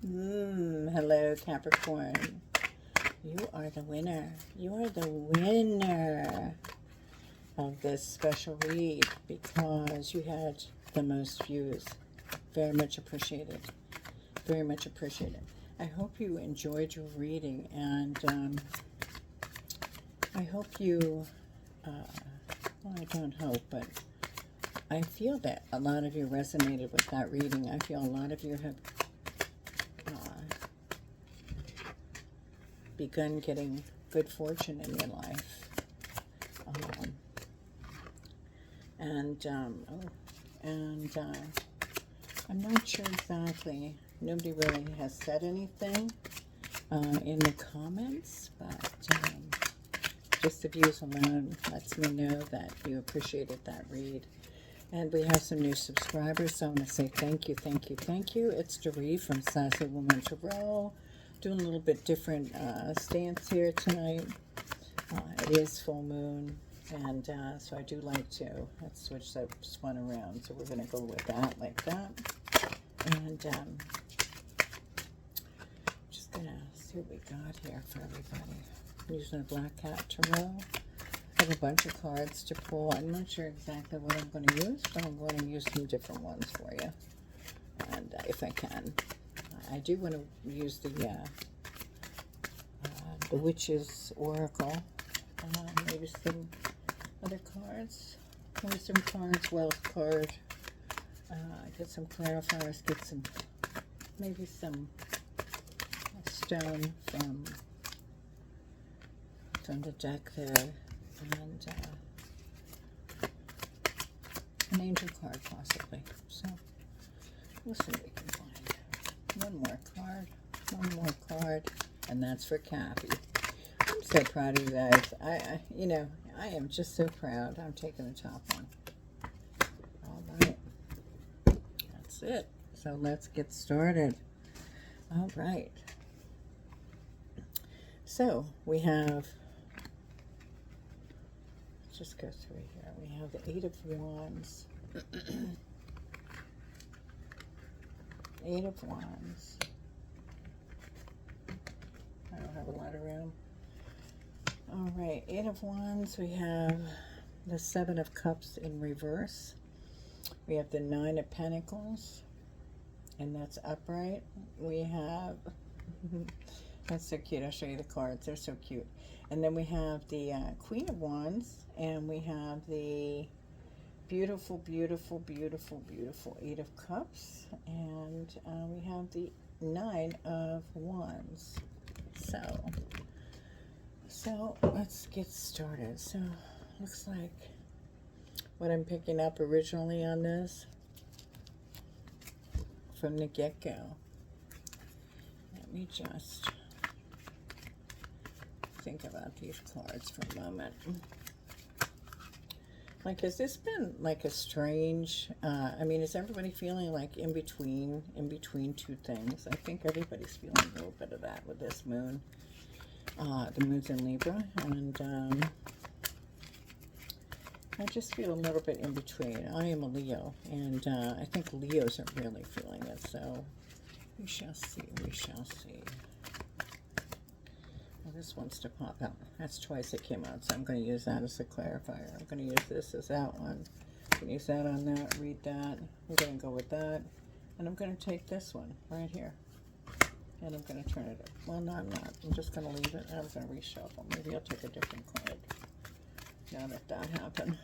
Hello, Capricorn. You are the winner. You are the winner of this special read because you had the most views. Very much appreciated. Very much appreciated. I hope you enjoyed your reading, and I hope you, well, I don't hope, but I feel that a lot of you resonated with that reading. I feel a lot of you have begun getting good fortune in your life. I'm not sure exactly. Nobody really has said anything in the comments, but just the views alone lets me know that you appreciated that read. And we have some new subscribers, so I want to say thank you, thank you, thank you. It's Doree from Sassy Woman Tarot. Doing a little bit different stance here tonight. It is full moon, and so I do like to, let's switch this one around. So we're going to go with that, like that. And just going to see what we got here for everybody. I'm using a Black Cat Tarot. I have a bunch of cards to pull. I'm not sure exactly what I'm going to use, but I'm going to use some different ones for you, and if I can. I do want to use the Witch's Oracle. Maybe some other cards. Maybe some cards, Wealth card. Get some clarifiers. Get some, maybe some stone from the deck there, and an angel card possibly. So we'll see what we can find. One more card, and that's for Cappy. I'm so proud of you guys. I am just so proud. I'm taking the top one. All right, that's it. So let's get started. All right. So we have, let's just go through here. We have the Eight of Wands. Eight of Wands. I don't have a lot of room. All right, Eight of Wands. We have the Seven of Cups in reverse. We have the Nine of Pentacles, and that's upright. We have, that's so cute. I'll show you the cards. They're so cute. And then we have the Queen of Wands, and we have the beautiful, beautiful, beautiful, beautiful Eight of Cups, and we have the Nine of Wands. So let's get started. So looks like what I'm picking up originally on this from the get-go. Let me just think about these cards for a moment. Like, has this been like a strange, I mean, is everybody feeling like in between two things? I think everybody's feeling a little bit of that with this moon. The moon's in Libra, and I just feel a little bit in between. I am a Leo, and I think Leos are really feeling it, so we shall see, we shall see. Well, this wants to pop out. That's twice it came out, so I'm going to use that as a clarifier. I'm going to use this as that one. I'm going to use that on that, read that. I'm going to go with that. And I'm going to take this one right here. And I'm going to turn it up. Well, no, I'm not. I'm just going to leave it. I'm going to reshuffle. Maybe I'll take a different card now that that happened.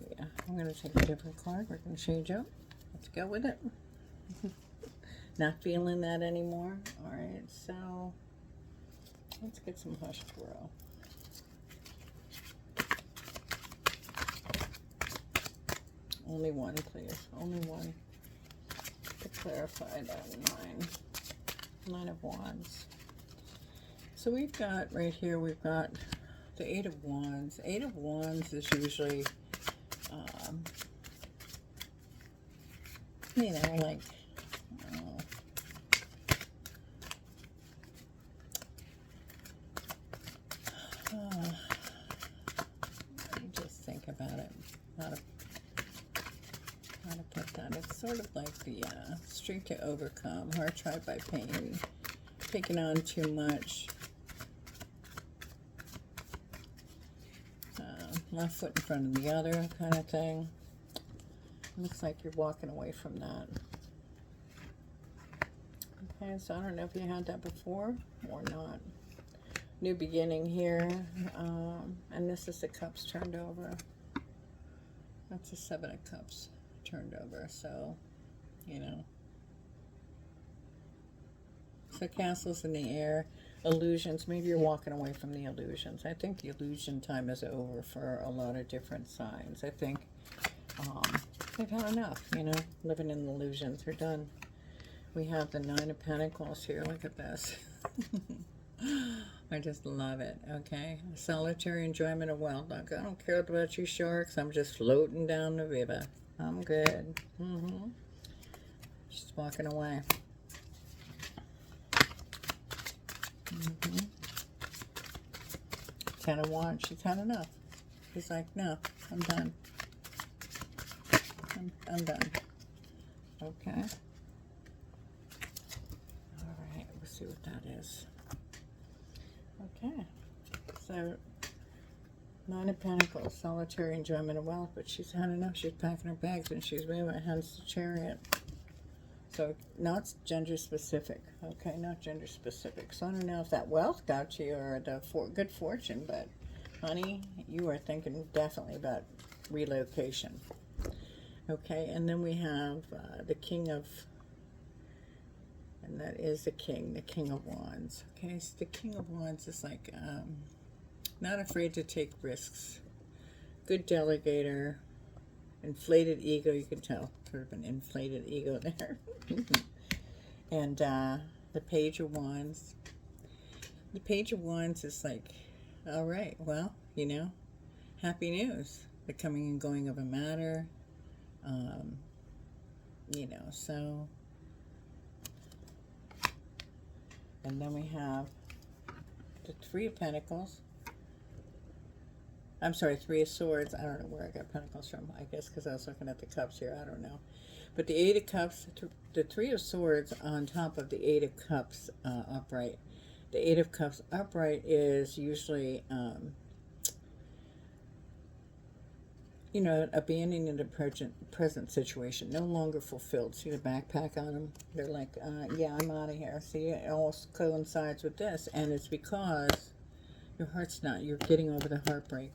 Yeah, I'm going to take a different card. We're going to change up. Let's go with it. Not feeling that anymore. All right, so let's get some Hush Grow. Only one, please. Only one to clarify that Nine of Wands. So we've got right here, we've got the Eight of Wands. Eight of Wands is usually, you know, like, let me just think about it. Not a with that. It's sort of like the strength to overcome, hard tried by pain, taking on too much, left foot in front of the other kind of thing. Looks like you're walking away from that. Okay, so I don't know if you had that before or not. New beginning here, and this is the cups turned over. That's the 7 of Cups turned over, so, you know. So castles in the air, illusions. Maybe you're walking away from the illusions. I think the illusion time is over for a lot of different signs. I think they've had enough, you know, living in illusions. They're done. We have the 9 of Pentacles here. Look at this. I just love it, okay? Solitary enjoyment of wealth. I don't care about you sharks. I'm just floating down the river. I'm good. Just walking away. Mm-hmm. 10 of Wands. She's had enough. She's like, no, I'm done. I'm done. Okay. All right, we'll see what that is. Okay. So, 9 of Pentacles, solitary enjoyment of wealth, but she's had enough. She's packing her bags and she's moving, hence the Chariot. So, not gender specific. Okay, not gender specific. So, I don't know if that wealth got you or the good fortune, but honey, you are thinking definitely about relocation. Okay, and then we have the King of, and that is the King of Wands. Okay, so the King of Wands is like, not afraid to take risks. Good delegator. Inflated ego, you can tell. Sort of an inflated ego there. And the Page of Wands. The Page of Wands is like, all right, well, you know, happy news. The coming and going of a matter. You know, so. And then we have the 3 of Pentacles. I'm sorry, 3 of Swords. I don't know where I got Pentacles from. I guess because I was looking at the cups here. I don't know. But the 8 of Cups, the 3 of Swords on top of the 8 of Cups upright. The 8 of Cups upright is usually, you know, abandoning the present situation. No longer fulfilled. See the backpack on them? They're like, yeah, I'm out of here. See, it all coincides with this. And it's because your heart's not. You're getting over the heartbreak.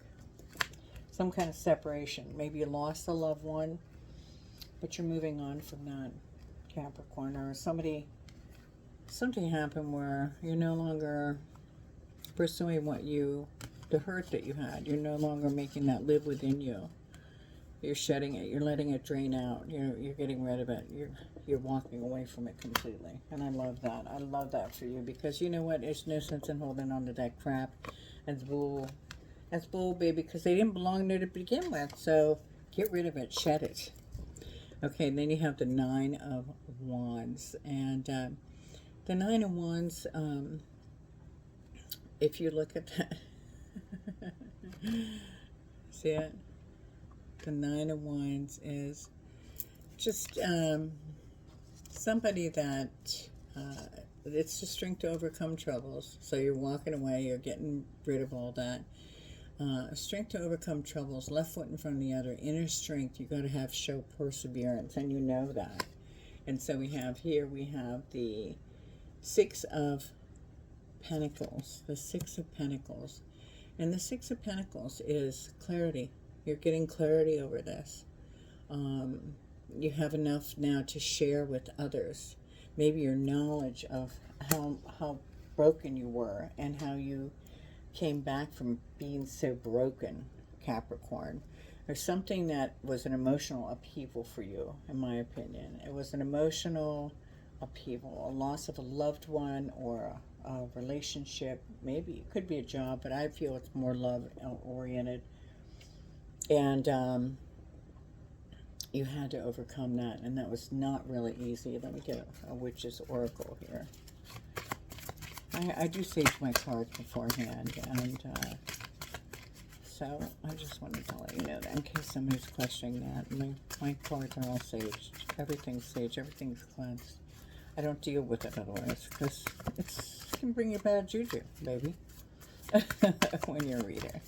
Some kind of separation. Maybe you lost a loved one, but you're moving on from that, Capricorn. Or something happened where you're no longer pursuing the hurt that you had. You're no longer making that live within you. You're shedding it. You're letting it drain out. You're getting rid of it. You're walking away from it completely. And I love that. I love that for you, because you know what? There's no sense in holding on to that crap. That's bull. That's bull, baby, because they didn't belong there to begin with. So get rid of it. Shed it. Okay, then you have the 9 of Wands. And the 9 of Wands, if you look at that, see it? The 9 of Wands is just somebody that it's the strength to overcome troubles. So you're walking away, you're getting rid of all that. Strength to overcome troubles, left foot in front of the other, inner strength. You got to show perseverance, and you know that. And so we have the 6 of Pentacles, the 6 of Pentacles. And the 6 of Pentacles is clarity. You're getting clarity over this. You have enough now to share with others. Maybe your knowledge of how broken you were and how you came back from being so broken, Capricorn. Or something that was an emotional upheaval for you, in my opinion. It was an emotional upheaval, a loss of a loved one or a relationship. Maybe it could be a job, but I feel it's more love-oriented. And you had to overcome that, and that was not really easy. Let me get a Witch's Oracle here. I do sage my cards beforehand, and So I just wanted to let you know that in case somebody's questioning that. My cards are all saged. Everything's sage. Everything's cleansed. I don't deal with it otherwise because it can bring you bad juju, baby. When you're a reader,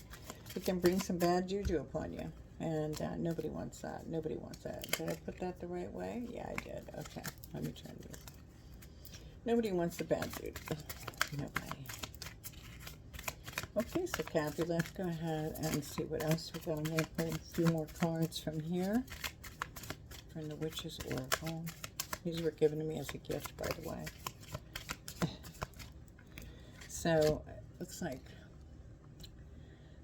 it can bring some bad juju upon you, and nobody wants that. Nobody wants that. Did I put that the right way? Yeah, I did. Okay, let me turn these. Nobody wants the bad juju. Nobody. Okay, so Cappy, let's go ahead and see what else we got. I'm going to pull a few more cards from here, from the Witch's Oracle. These were given to me as a gift, by the way. So, looks like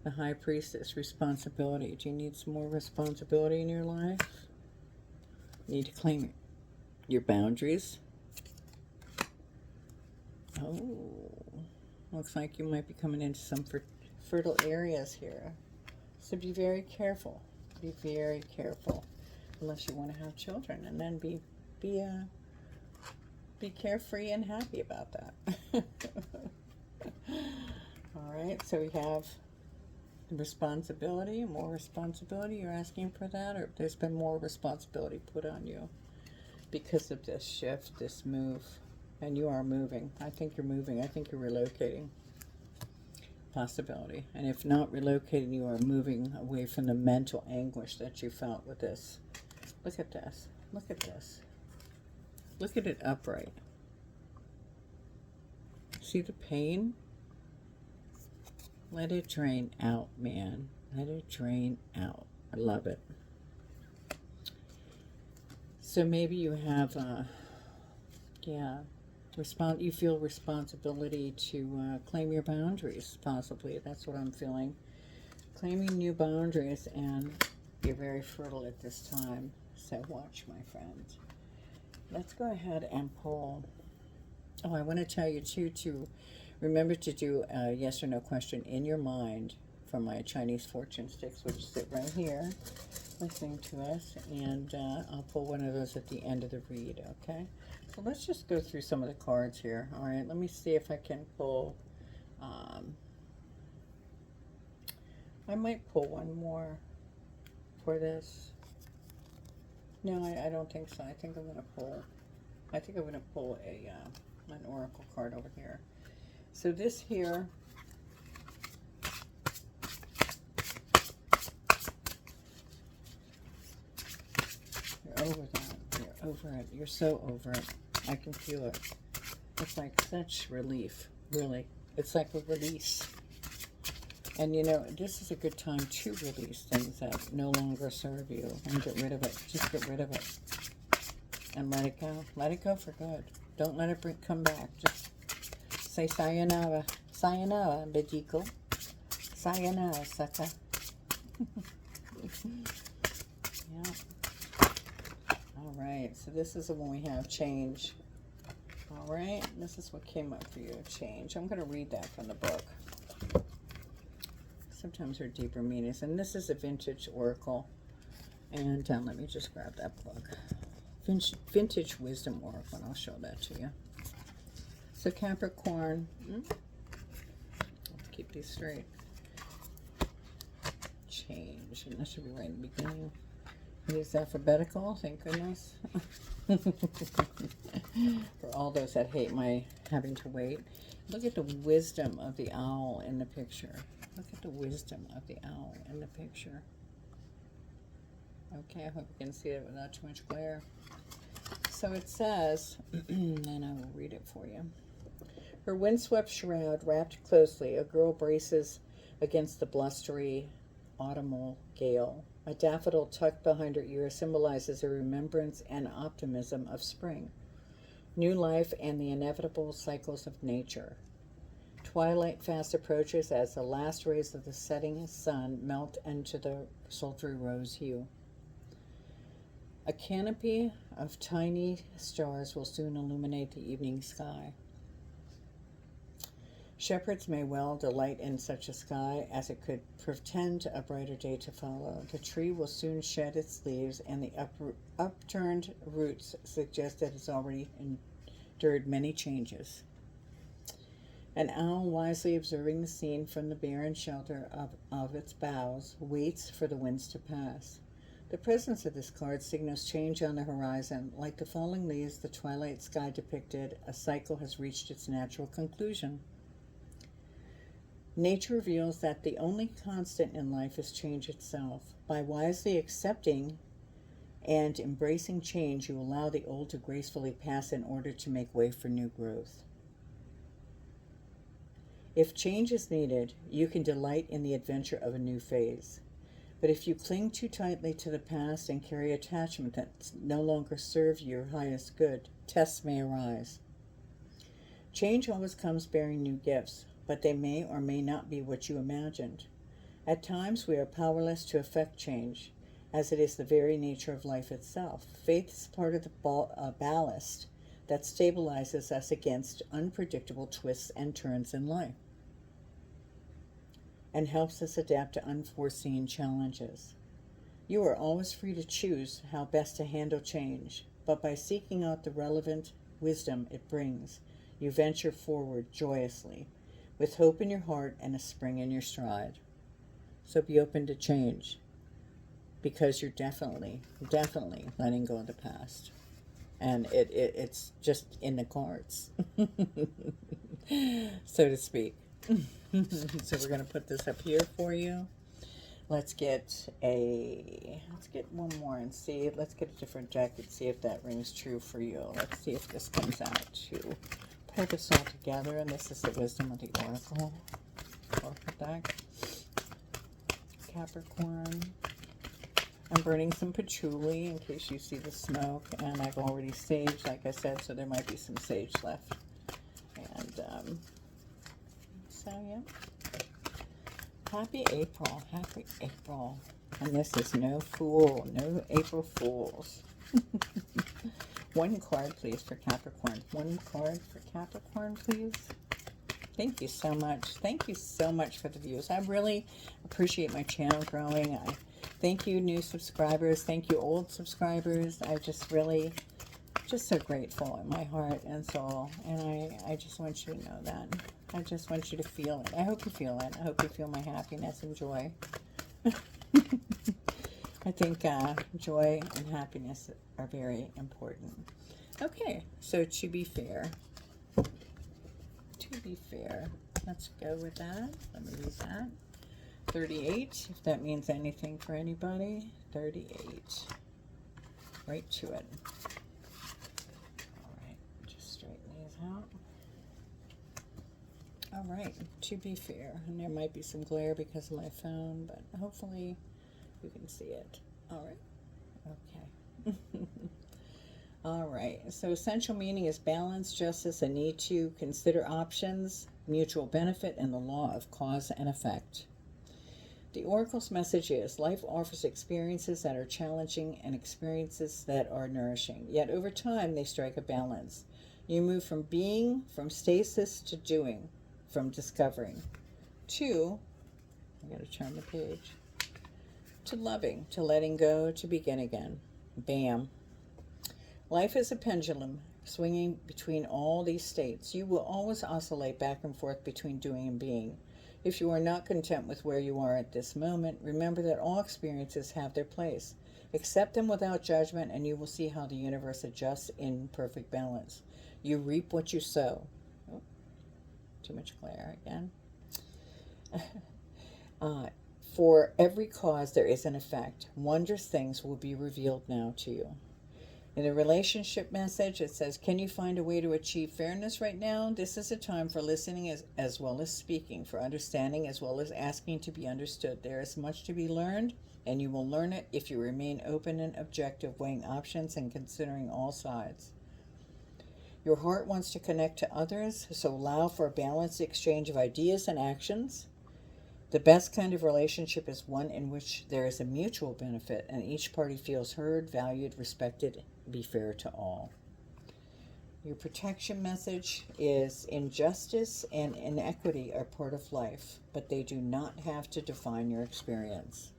the High Priestess, responsibility. Do you need some more responsibility in your life? You need to claim your boundaries. Oh, looks like you might be coming into some fertile areas here. So be very careful. Be very careful. Unless you want to have children. And then be carefree and happy about that. Alright, so we have responsibility, more responsibility. You're asking for that? Or there's been more responsibility put on you because of this shift, this move. And you are moving. I think you're moving. I think you're relocating. Possibility. And if not relocating, you are moving away from the mental anguish that you felt with this. Look at this. Look at this. Look at it upright. See the pain? Let it drain out, man. Let it drain out. I love it. So maybe you have, you feel responsibility to claim your boundaries, possibly. That's what I'm feeling. Claiming new boundaries, and you're very fertile at this time. So watch, my friends. Let's go ahead and pull. Oh, I want to tell you, too, to remember to do a yes or no question in your mind from my Chinese fortune sticks, which sit right here, listening to us. And I'll pull one of those at the end of the read, okay? So let's just go through some of the cards here. All right, let me see if I can pull. I might pull one more for this. No, I don't think so. I think I'm going to pull an oracle card over here. So this here, you're over that. You're over it. You're so over it. I can feel it. It's like such relief, really. It's like a release. And you know, this is a good time to release things that no longer serve you and get rid of it. Just get rid of it. And let it go. Let it go for good. Don't let it come back. Just say sayonara. Sayonara, Bejiko. Sayonara, sucker. Yeah. All right. So this is the one we have, change. All right. This is what came up for you, change. I'm going to read that from the book. Sometimes they're deeper meanings. And this is a vintage oracle. And let me just grab that book. Vintage wisdom oracle, and I'll show that to you. So Capricorn, let's keep these straight. Change, and that should be right in the beginning. It is alphabetical, thank goodness. For all those that hate my having to wait. Look at the wisdom of the owl in the picture. Look at the wisdom of the owl in the picture. Okay, I hope you can see it without too much glare. So it says, and I will read it for you. Her windswept shroud wrapped closely, a girl braces against the blustery autumnal gale. A daffodil tucked behind her ear symbolizes a remembrance and optimism of spring, new life, and the inevitable cycles of nature. Twilight fast approaches as the last rays of the setting sun melt into the sultry rose hue. A canopy of tiny stars will soon illuminate the evening sky. Shepherds may well delight in such a sky, as it could portend a brighter day to follow. The tree will soon shed its leaves, and the upturned roots suggest that it's already endured many changes. An owl, wisely observing the scene from the barren shelter of its boughs, waits for the winds to pass. The presence of this card signals change on the horizon. Like the falling leaves the twilight sky depicted, a cycle has reached its natural conclusion. Nature reveals that the only constant in life is change itself. By wisely accepting and embracing change, you allow the old to gracefully pass in order to make way for new growth. If change is needed, you can delight in the adventure of a new phase. But if you cling too tightly to the past and carry attachment that no longer serves your highest good, tests may arise. Change always comes bearing new gifts, but they may or may not be what you imagined. At times we are powerless to effect change, as it is the very nature of life itself. Faith is part of the ballast that stabilizes us against unpredictable twists and turns in life, and helps us adapt to unforeseen challenges. You are always free to choose how best to handle change, but by seeking out the relevant wisdom it brings, you venture forward joyously, with hope in your heart and a spring in your stride. So be open to change, because you're definitely letting go of the past. And it's just in the cards, so to speak. So we're going to put this up here for you. Let's get one more and see. Let's get a different deck and see if that rings true for you. Let's see if this comes out to pull this all together. And this is the wisdom of the oracle deck. Capricorn. I'm burning some patchouli in case you see the smoke, and I've already saged, like I said, so there might be some sage left. And so yeah, happy April, and this is no April Fools. One card, please, for Capricorn. One card for Capricorn, please. Thank you so much. Thank you so much for the views. I really appreciate my channel growing. Thank you, new subscribers. Thank you, old subscribers. I just really, just so grateful in my heart and soul. And I just want you to know that. I just want you to feel it. I hope you feel it. I hope you feel my happiness and joy. I think joy and happiness are very important. Okay, so to be fair, let's go with that. Let me read that. 38, if that means anything for anybody. 38. Right to it. All right, just straighten these out. All right, to be fair, and there might be some glare because of my phone, but hopefully you can see it. All right, okay. All right, so essential meaning is balance, justice, a need to consider options, mutual benefit, and the law of cause and effect. The Oracle's message is, life offers experiences that are challenging and experiences that are nourishing. Yet over time, they strike a balance. You move from stasis to doing, from discovering, to, I gotta turn the page, to loving, to letting go, to begin again. Bam. Life is a pendulum, swinging between all these states. You will always oscillate back and forth between doing and being. If you are not content with where you are at this moment, remember that all experiences have their place. Accept them without judgment, and you will see how the universe adjusts in perfect balance. You reap what you sow. Oh, too much glare again. For every cause, there is an effect. Wondrous things will be revealed now to you. In the relationship message, it says, can you find a way to achieve fairness right now? This is a time for listening as well as speaking, for understanding as well as asking to be understood. There is much to be learned, and you will learn it if you remain open and objective, weighing options and considering all sides. Your heart wants to connect to others, so allow for a balanced exchange of ideas and actions. The best kind of relationship is one in which there is a mutual benefit and each party feels heard, valued, respected, be fair to all. Your protection message is, injustice and inequity are part of life, but they do not have to define your experience.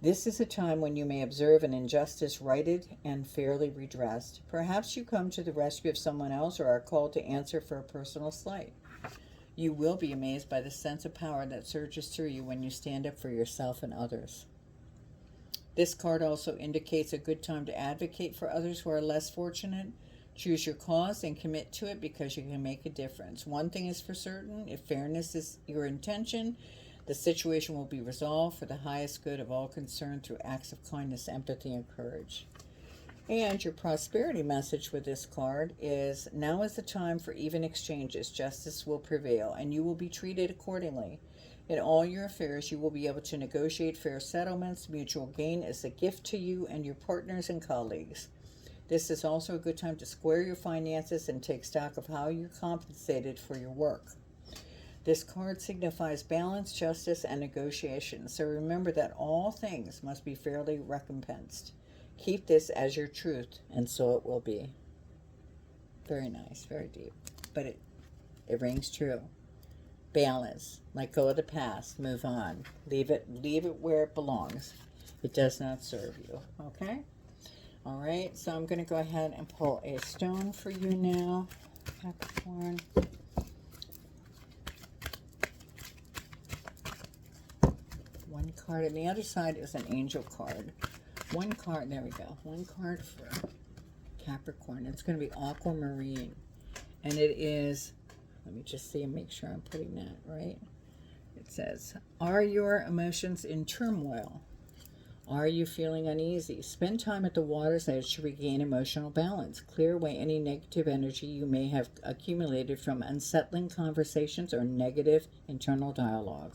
This is a time when you may observe an injustice righted and fairly redressed. Perhaps you come to the rescue of someone else or are called to answer for a personal slight. You will be amazed by the sense of power that surges through you when you stand up for yourself and others. This card also indicates a good time to advocate for others who are less fortunate. Choose your cause and commit to it because you can make a difference. One thing is for certain, if fairness is your intention, the situation will be resolved for the highest good of all concerned through acts of kindness, empathy, and courage. And your prosperity message with this card is, now is the time for even exchanges. Justice will prevail, and you will be treated accordingly. In all your affairs, you will be able to negotiate fair settlements. Mutual gain is a gift to you and your partners and colleagues. This is also a good time to square your finances and take stock of how you're compensated for your work. This card signifies balance, justice, and negotiation. So remember that all things must be fairly recompensed. Keep this as your truth, and so it will be. Very nice, very deep. But it rings true. Balance. Let go of the past. Move on. Leave it where it belongs. It does not serve you. Okay? All right. So I'm going to go ahead and pull a stone for you now, Capricorn. One card, and the other side is an angel card. One card. There we go. One card for Capricorn. It's going to be aquamarine, and it is. Let me just see and make sure I'm putting that right. It says, are your emotions in turmoil? Are you feeling uneasy? Spend time at the water's edge to regain emotional balance. Clear away any negative energy you may have accumulated from unsettling conversations or negative internal dialogue.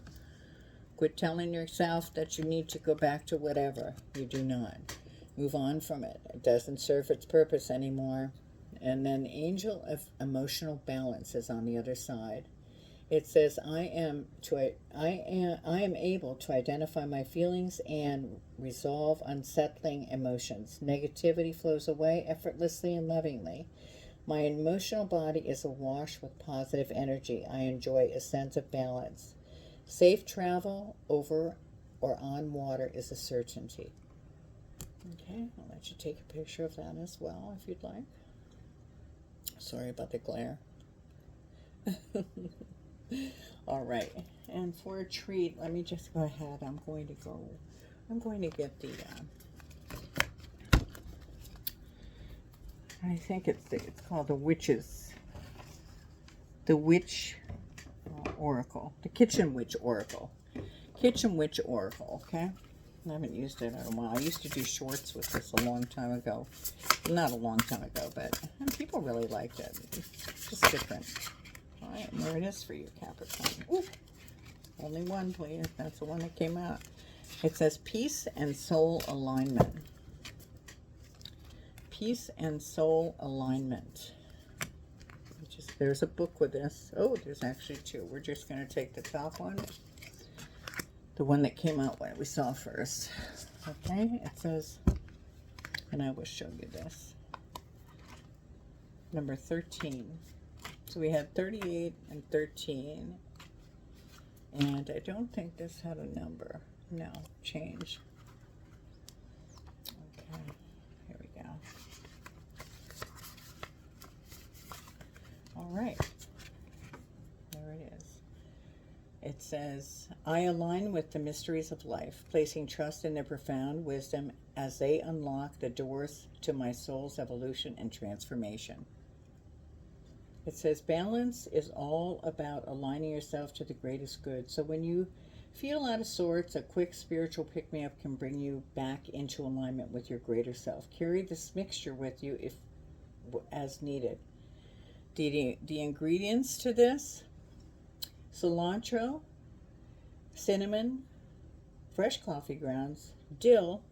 Quit telling yourself that you need to go back to whatever. You do not. Move on from it. It doesn't serve its purpose anymore. And then Angel of Emotional Balance is on the other side. It says, I am able to identify my feelings and resolve unsettling emotions. Negativity flows away effortlessly and lovingly. My emotional body is awash with positive energy. I enjoy a sense of balance. Safe travel over or on water is a certainty. Okay, I'll let you take a picture of that as well if you'd like. Sorry about the glare. All right, and for a treat, let me just go ahead. I'm going to get the, I think it's called the Witch Oracle, the Kitchen Witch Oracle. Kitchen Witch Oracle, okay? I haven't used it in a while. I used to do shorts with this a long time ago. Not a long time ago, but people really liked it. It's just different. All right, and there it is for you, Capricorn. Ooh, only one, please. That's the one that came out. It says Peace and Soul Alignment. Peace and Soul Alignment. There's a book with this. Oh, there's actually two. We're just going to take the top one. The one that came out when we saw first. Okay, it says, and I will show you this. Number 13. So we had 38 and 13. And I don't think this had a number. No, change. Okay, here we go. All right, there it is. It says, I align with the mysteries of life, placing trust in their profound wisdom as they unlock the doors to my soul's evolution and transformation. It says, balance is all about aligning yourself to the greatest good. So when you feel out of sorts, a quick spiritual pick-me-up can bring you back into alignment with your greater self. Carry this mixture with you if as needed. The ingredients to this: cilantro, cinnamon, fresh coffee grounds, dill,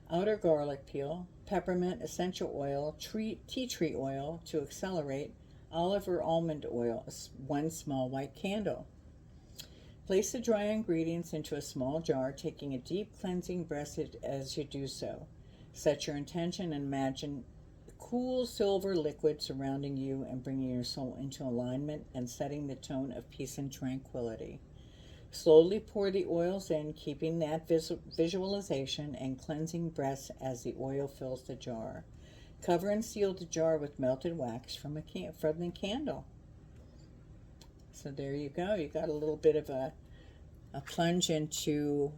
outer garlic peel, peppermint essential oil, tea tree oil to accelerate, olive or almond oil, one small white candle. Place the dry ingredients into a small jar, taking a deep cleansing breath as you do so. Set your intention and imagine cool silver liquid surrounding you and bringing your soul into alignment and setting the tone of peace and tranquility. Slowly pour the oils in, keeping that visualization and cleansing breaths as the oil fills the jar. Cover and seal the jar with melted wax from the candle. So there you go. You got a little bit of a plunge into,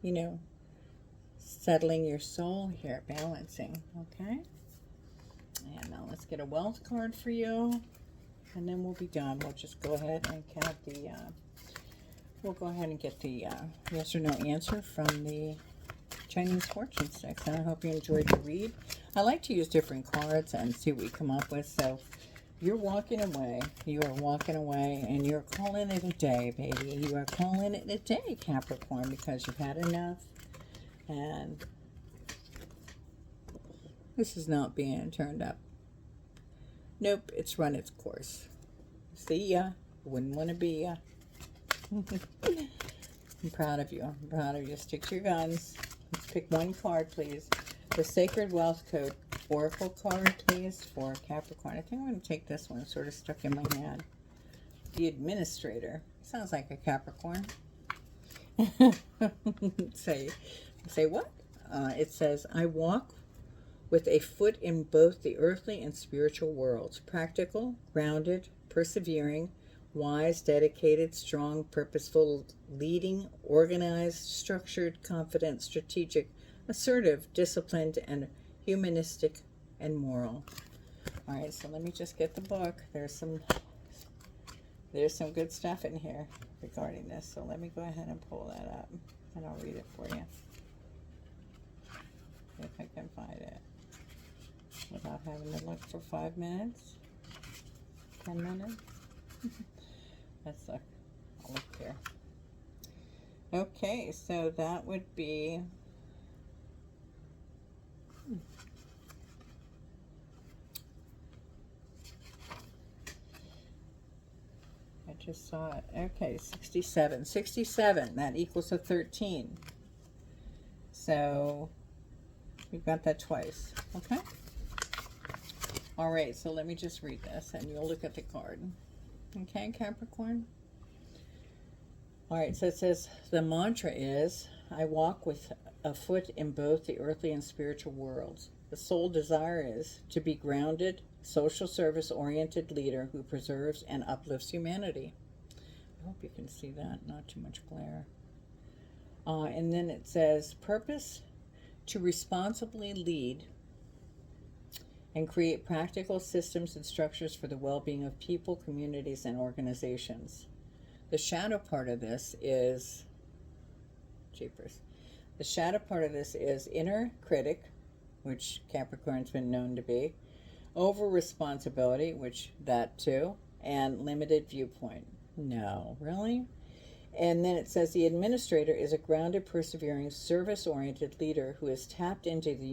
you know, settling your soul here, balancing, okay? And now let's get a wealth card for you, and then we'll be done. We'll just go ahead and count the, we'll go ahead and get the yes or no answer from the Chinese fortune sticks. And I hope you enjoyed the read. I like to use different cards and see what we come up with. So you're walking away. You are walking away, and you're calling it a day, baby. You are calling it a day, Capricorn, because you've had enough. And this is not being turned up. Nope, it's run its course. See ya. Wouldn't want to be ya. I'm proud of you. I'm proud of you. Stick to your guns. Let's pick one card, please. The Sacred Wealth Code Oracle card, please, for Capricorn. I think I'm going to take this one. It's sort of stuck in my hand. The Administrator. Sounds like a Capricorn. Say what? It says, I walk with a foot in both the earthly and spiritual worlds. Practical, grounded, persevering, wise, dedicated, strong, purposeful, leading, organized, structured, confident, strategic, assertive, disciplined, and humanistic and moral. All right, so let me just get the book. There's some good stuff in here regarding this. So let me go ahead and pull that up, and I'll read it for you if I can find it without having to look for 5 minutes, 10 minutes. Let's look. I'll look here. Okay, so that would be I just saw it. Okay, 67. 67, that equals a 13. So we've got that twice. Okay? All right, so let me just read this, and you'll look at the card. Okay, Capricorn? All right, so it says, the mantra is, I walk with a foot in both the earthly and spiritual worlds. The sole desire is to be grounded, social service-oriented leader who preserves and uplifts humanity. I hope you can see that, not too much glare. And then it says, purpose to responsibly lead and create practical systems and structures for the well-being of people, communities, and organizations. The shadow part of this is, jeepers, the shadow part of this is inner critic, which Capricorn's been known to be, over responsibility, which that too, and limited viewpoint. No, really? And then it says the administrator is a grounded, persevering, service-oriented leader who is tapped into the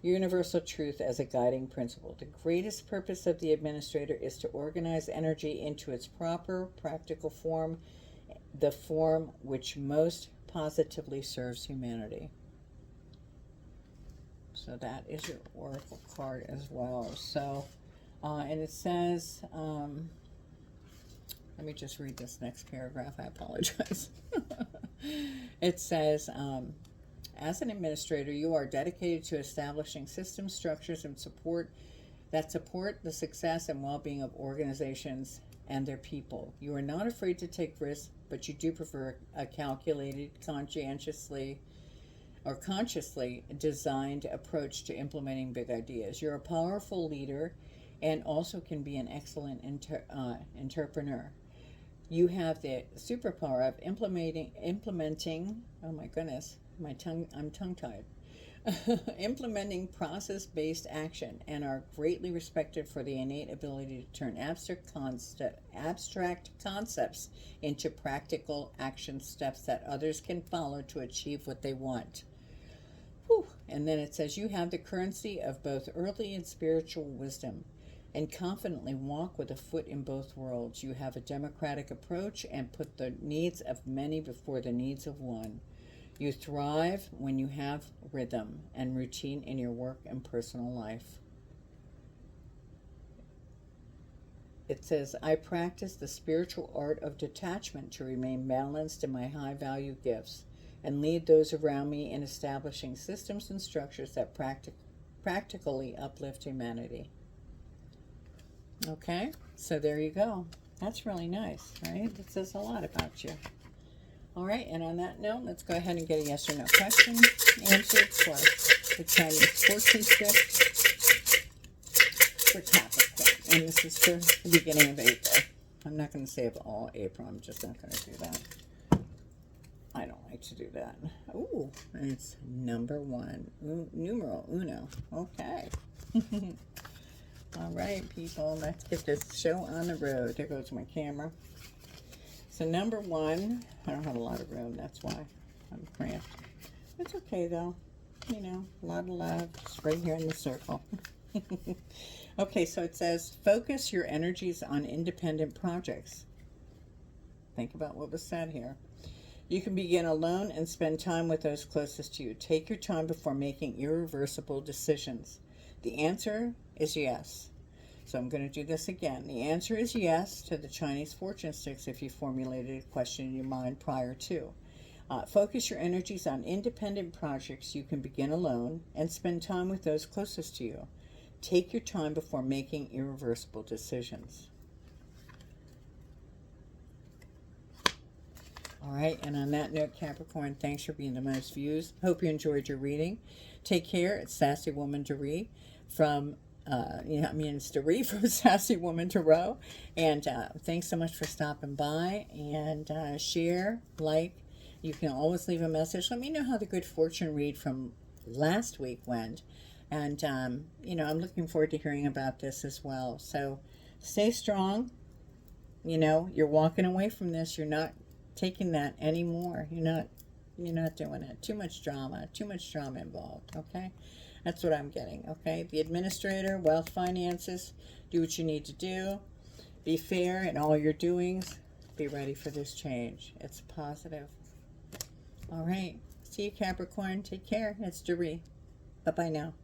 universal truth as a guiding principle. The greatest purpose of the administrator is to organize energy into its proper, practical form, the form which most positively serves humanity. So that is your oracle card as well. So, and it says, let me just read this next paragraph. I apologize. It says, as an administrator, you are dedicated to establishing systems, structures, and support the success and well-being of organizations and their people. You are not afraid to take risks, but you do prefer a calculated, conscientiously designed approach to implementing big ideas. You're a powerful leader and also can be an excellent entrepreneur. You have the superpower of implementing, oh my goodness, I'm tongue-tied, implementing process-based action, and are greatly respected for the innate ability to turn abstract concepts into practical action steps that others can follow to achieve what they want. Whew. And then it says, you have the currency of both earthly and spiritual wisdom, and confidently walk with a foot in both worlds. You have a democratic approach and put the needs of many before the needs of one. You thrive when you have rhythm and routine in your work and personal life. it says, I practice the spiritual art of detachment to remain balanced in my high value gifts and lead those around me in establishing systems and structures that practically uplift humanity. Okay, so there you go. That's really nice, right? That says a lot about you. All right, and on that note, let's go ahead and get a yes or no question answered for the Chinese fortune stick for Capricorn. And this is for the beginning of April. I'm not going to say of all April. I'm just not going to do that. I don't like to do that. Ooh, it's number 1. Numeral uno. Okay. All right, people. Let's get this show on the road. There goes my camera. So number 1, I don't have a lot of room. That's why I'm cramped. It's okay, though. You know, a lot of love. Just right here in the circle. Okay, so it says, focus your energies on independent projects. Think about what was said here. You can begin alone and spend time with those closest to you. Take your time before making irreversible decisions. The answer is yes. So I'm going to do this again. The answer is yes to the Chinese fortune sticks if you formulated a question in your mind prior to. Focus your energies on independent projects you can begin alone and spend time with those closest to you. Take your time before making irreversible decisions. All right, and on that note, Capricorn, thanks for being the most views. Hope you enjoyed your reading. Take care. It's Sassy Woman Doree from, it's Doree from Sassy Woman Tarot. And thanks so much for stopping by, and share, like. You can always leave a message. Let me know how the good fortune read from last week went. And, I'm looking forward to hearing about this as well. So stay strong. You're walking away from this. You're not taking that anymore. You're not doing it. Too much drama involved. Okay. That's what I'm getting. Okay. The administrator, wealth, finances, do what you need to do. Be fair in all your doings. Be ready for this change. It's positive. All right. See you, Capricorn. Take care. It's Doree. Bye-bye now.